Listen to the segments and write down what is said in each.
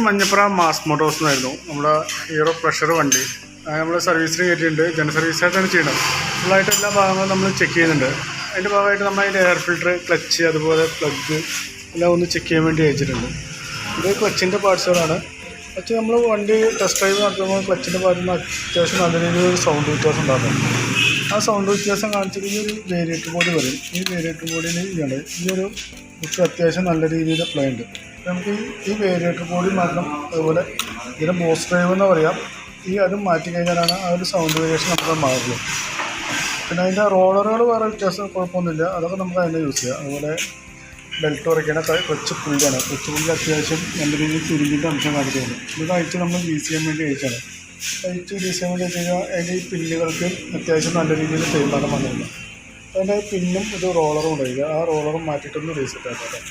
Manjappura mass Motors എന്നായിരുന്നു നമ്മുടെ hero pleasure വണ്ടി. നമ്മൾ സർവീസിന് കയറ്റിയിട്ടുണ്ട്. ജന സർവീസായിട്ടാണ് ചെയ്യുന്നത്. ഫുള്ളായിട്ട് എല്ലാ ഭാഗങ്ങളും നമ്മൾ ചെക്ക് ചെയ്യുന്നുണ്ട്. അതിൻ്റെ ഭാഗമായിട്ട് നമ്മൾ അതിൻ്റെ എയർ ഫിൽറ്റർ, ക്ലച്ച്, അതുപോലെ പ്ലഗ് എല്ലാം ഒന്ന് ചെക്ക് ചെയ്യാൻ വേണ്ടി അയച്ചിട്ടുണ്ട്. ഇത് ക്ലച്ചിൻ്റെ പാർട്സുകളാണ്. ക്ലച്ച് നമ്മൾ വണ്ടി ടെസ്റ്റ് ഡ്രൈവ് നടത്തുമ്പോൾ ക്ലച്ചിൻ്റെ ഭാഗത്ത് അത്യാവശ്യം നല്ല രീതിയിൽ ഒരു സൗണ്ട് വ്യത്യാസം ഉണ്ടാകും. ആ സൗണ്ട് വ്യത്യാസം കാണിച്ചിട്ട് ഈ ഒരു വേരിയേറ്റർ ബോഡി വരും. ഈ വേരിയേറ്റർ ബോഡിയിൽ ഇതാണ് ഈ ഒരു ബുക്ക് അത്യാവശ്യം നല്ല രീതിയിൽ പ്ലേ ഉണ്ട്. നമുക്ക് ഈ വേരിയേറ്റർ ബോഡി മാത്രം, അതുപോലെ ഇതിന് ബോസ് ഡ്രൈവ് എന്ന് പറയാം, അതും മാറ്റി കഴിഞ്ഞാലാണ് ആ ഒരു സൗണ്ട് വേരിയേഷൻ നമുക്ക് മാറുള്ളൂ. പിന്നെ അതിൻ്റെ റോളറുകൾ വേറെ വ്യത്യാസം കുഴപ്പമൊന്നുമില്ല, അതൊക്കെ നമുക്ക് അതിനെ യൂസ് ചെയ്യാം. അതുപോലെ ബെൽറ്റ് ഉറയ്ക്കണ ക്ലച്ച് പുള്ളിയാണ്. ക്ലച്ച് പുള്ളി അത്യാവശ്യം നല്ല രീതിയിൽ ചുരുങ്ങിയിട്ട് അംശം കാണിക്കുന്നുണ്ട്. ഇത് അയച്ച് നമ്മൾ യൂസ് ചെയ്യാൻ വേണ്ടി അയച്ചാണ്. അയച്ച് യൂസ് ചെയ്യാൻ വേണ്ടി വെച്ച് കഴിഞ്ഞാൽ അതിൻ്റെ ഈ പിന്നുകൾക്ക് അത്യാവശ്യം നല്ല രീതിയിൽ തേയ്മാനം വന്നിട്ടുണ്ട്. അതിൻ്റെ പിന്നും ഒരു റോളറും ഉണ്ടായില്ല. ആ റോളറും മാറ്റിയിട്ടൊന്ന് റീസെറ്റ് ആക്കാം.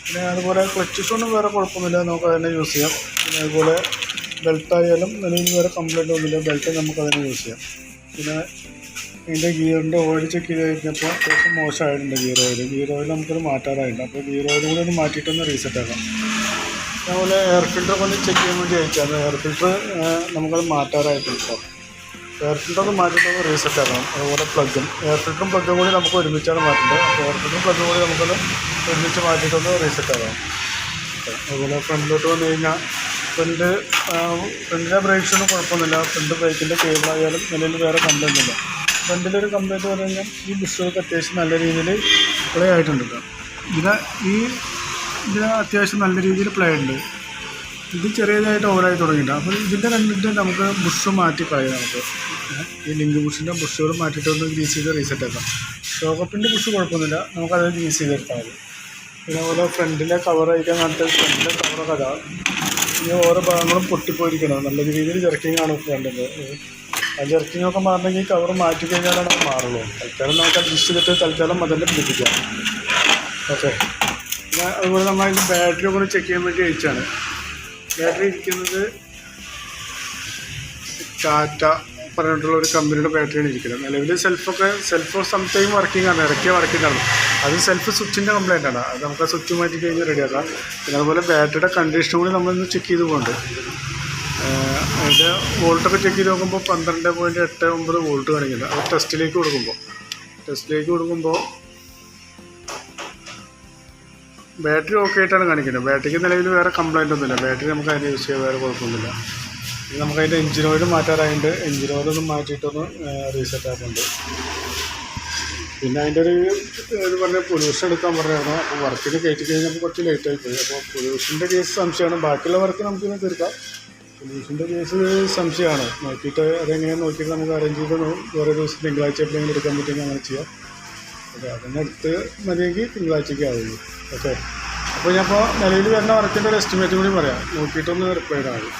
പിന്നെ അതുപോലെ ക്ലച്ചസൊന്നും വേറെ കുഴപ്പമൊന്നുമില്ല, നമുക്ക് അതിനെ യൂസ് ചെയ്യാം. പിന്നെ അതുപോലെ ബെൽറ്റായാലും നിലവിൽ വേറെ കംപ്ലൈൻറ്റ് ഒന്നുമില്ല, ബെൽറ്റ് നമുക്ക് അതിനെ യൂസ് ചെയ്യാം. പിന്നെ ഇതിൻ്റെ ഗിയറിൻ്റെ ഓയിൽ ചെക്ക് ചെയ്ത് കഴിഞ്ഞപ്പോൾ അത്യാവശ്യം മോശമായിട്ടുണ്ട് ഗിയർ ഓയിൽ നമുക്കൊരു മാറ്റാറായിട്ടുണ്ട്. അപ്പോൾ ഗിയർ ഓയിൽ കൂടി ഒന്ന് മാറ്റിയിട്ടൊന്ന് റീസെറ്റ് ആക്കാം. അതുപോലെ എയർ ഫിൽറ്ററൊക്കെ ഒന്ന് ചെക്ക് ചെയ്യാൻ വേണ്ടി അയച്ചാൽ എയർ ഫിൽറ്റർ നമുക്കത് മാറ്റാറായിട്ടുണ്ട്. എയർ ഫിൽറ്ററൊക്കെ മാറ്റിയിട്ടൊന്ന് റീസെറ്റ് ആക്കണം. അതുപോലെ എയർ ഫിൽറ്ററും പ്ലഗും കൂടി നമുക്ക് ഒരുമിച്ചാണ് മാറ്റേണ്ടത്. അപ്പോൾ എയർ ഫിൽറ്ററും പ്ലഗും കൂടി നമുക്കത് ഒരുമിച്ച് മാറ്റിയിട്ടൊന്ന് റീസെറ്റ് ആക്കാം. അതുപോലെ ഫ്രണ്ടിലോട്ട് വന്നു കഴിഞ്ഞാൽ ഫ്രണ്ടിലെ ബ്രേക്സൊന്നും കുഴപ്പമൊന്നുമില്ല. ഫ്രണ്ട് ബ്രേക്കിൻ്റെ കേബിളായാലും നിലയിൽ വേറെ കംപ്ലൈൻ്റ് ഇല്ല. ഫ്രണ്ടിലൊരു കംപ്ലൈൻറ്റ് പറഞ്ഞു കഴിഞ്ഞാൽ ഈ ബുഷുകൾക്ക് അത്യാവശ്യം നല്ല രീതിയിൽ പ്ലേ ആയിട്ടുണ്ട്. ഇതിന് അത്യാവശ്യം നല്ല രീതിയിൽ പ്ലേ ഉണ്ട്. ഇത് ചെറിയതായിട്ട് ഓവറായി തുടങ്ങിയിട്ടുണ്ട്. അപ്പോൾ ഇതിൻ്റെ കണ്ടിട്ട് നമുക്ക് ബുഷ് മാറ്റി കളയാം. നമുക്ക് ഈ ലിങ്ക് ബുഷിൻ്റെ ബുഷുകൾ മാറ്റിയിട്ടൊന്ന് ഗ്രീസ് ചെയ്ത് റീസെറ്റ് ആക്കാം. ഷോക്കപ്പിൻ്റെ ബുഷ് കുഴപ്പമൊന്നുമില്ല, നമുക്കത് ഗ്രീസ് ചെയ്തെടുത്താൽ മതി. പിന്നെ അതുപോലെ ഫ്രണ്ടിലെ കവർ അയക്കാൻ കാണിട്ട് ഫ്രണ്ടിലെ കവറൊക്കെ അതാ ഈ ഓരോ ഭാഗങ്ങളും പൊട്ടിപ്പോയിരിക്കണം. നല്ല രീതിയിൽ ജെർക്കിങ്ങാണ് ഫ്രണ്ടിൻ്റെ. ആ ജെർക്കിങ്ങൊക്കെ മാറണമെങ്കിൽ കവർ മാറ്റി കഴിഞ്ഞാലാണ് അത് മാറുള്ളൂ. തൽക്കാലം നമുക്ക് അഡ്ജസ്റ്റ് ചെയ്തിട്ട് തൽക്കാലം അതിൻ്റെ പിടിപ്പിക്കാം. ഓക്കെ. പിന്നെ അതുപോലെ നമ്മൾ അതിൻ്റെ ബാറ്ററി ഒക്കെ ചെക്ക് ചെയ്യാൻ വേണ്ടി അയച്ചാണ്. ബാറ്ററി ഇരിക്കുന്നത് ടാറ്റ പറഞ്ഞിട്ടുള്ള ഒരു കമ്പനിയുടെ ബാറ്ററിയാണ് ഇരിക്കുന്നത്. നിലവിൽ സെൽഫ് സംടൈം വർക്കിംഗ് ആണ്, ഇടയ്ക്ക് വർക്കിംഗ് ആണ്. അത് സെൽഫ് സ്വിച്ചിൻ്റെ കംപ്ലൈൻ്റ് ആണ്. അത് നമുക്ക് ആ സ്വിച്ച് മാറ്റി കഴിഞ്ഞാൽ റെഡിയാക്കാം. പിന്നെ അതുപോലെ ബാറ്ററിയുടെ കണ്ടീഷൻ കൂടി നമ്മളൊന്ന് ചെക്ക് ചെയ്ത് പോകുന്നുണ്ട്. അതിൻ്റെ വോൾട്ടൊക്കെ ചെക്ക് ചെയ്ത് നോക്കുമ്പോൾ 12.89 വോൾട്ട് കാണിക്കുന്നുണ്ട്. അത് ടെസ്റ്റിലേക്ക് കൊടുക്കുമ്പോൾ ബാറ്ററി ഓക്കെ ആയിട്ടാണ് കാണിക്കുന്നത്. ബാറ്ററിക്ക് നിലവിൽ വേറെ കംപ്ലൈൻ്റ് ഒന്നുമില്ല. ബാറ്ററി നമുക്ക് അതിന് യൂസ് ചെയ്യാൻ വേറെ കുഴപ്പമൊന്നുമില്ല. നമുക്ക് അതിൻ്റെ എഞ്ചിൻ ഓയിൽ മാറ്റാറായിട്ടുണ്ട്. എഞ്ചിൻ ഓയിലൊന്നും മാറ്റിയിട്ടൊന്ന് റീസെറ്റ് ആക്കുന്നുണ്ട്. പിന്നെ അതിൻ്റെ ഒരു പറഞ്ഞ പൊല്യൂഷൻ എടുക്കാൻ പറഞ്ഞായിരുന്നു. അപ്പോൾ വർക്കിന് കയറ്റി കഴിഞ്ഞപ്പോൾ കുറച്ച് ലേറ്റായി പോയി. അപ്പോൾ പൊല്യൂഷൻ്റെ കേസ് സംശയമാണ്. ബാക്കിയുള്ള വർക്ക് നമുക്കിന്ന് തീർക്കാം. പൊല്യൂഷൻ്റെ കേസ് സംശയമാണ്. നോക്കിയിട്ട് അതെങ്ങനെയാണ് നോക്കിയിട്ട് നമുക്ക് അറേഞ്ച് ചെയ്ത് ഓരോ ദിവസം തിങ്കളാഴ്ച എപ്പോഴെങ്കിലും എടുക്കാൻ പറ്റുമെങ്കിൽ അങ്ങനെ ചെയ്യാം. ഓക്കെ. അതിനടുത്ത് മതിയെങ്കിൽ തിങ്കളാഴ്ചയ്ക്ക് ആവുള്ളൂ. ഓക്കെ. അപ്പോൾ ഞാനിപ്പോൾ നിലവിൽ വരുന്ന വർക്കിൻ്റെ ഒരു എസ്റ്റിമേറ്റ് കൂടി പറയാം. നോക്കിയിട്ടൊന്ന് റിപ്ലൈ ആകും.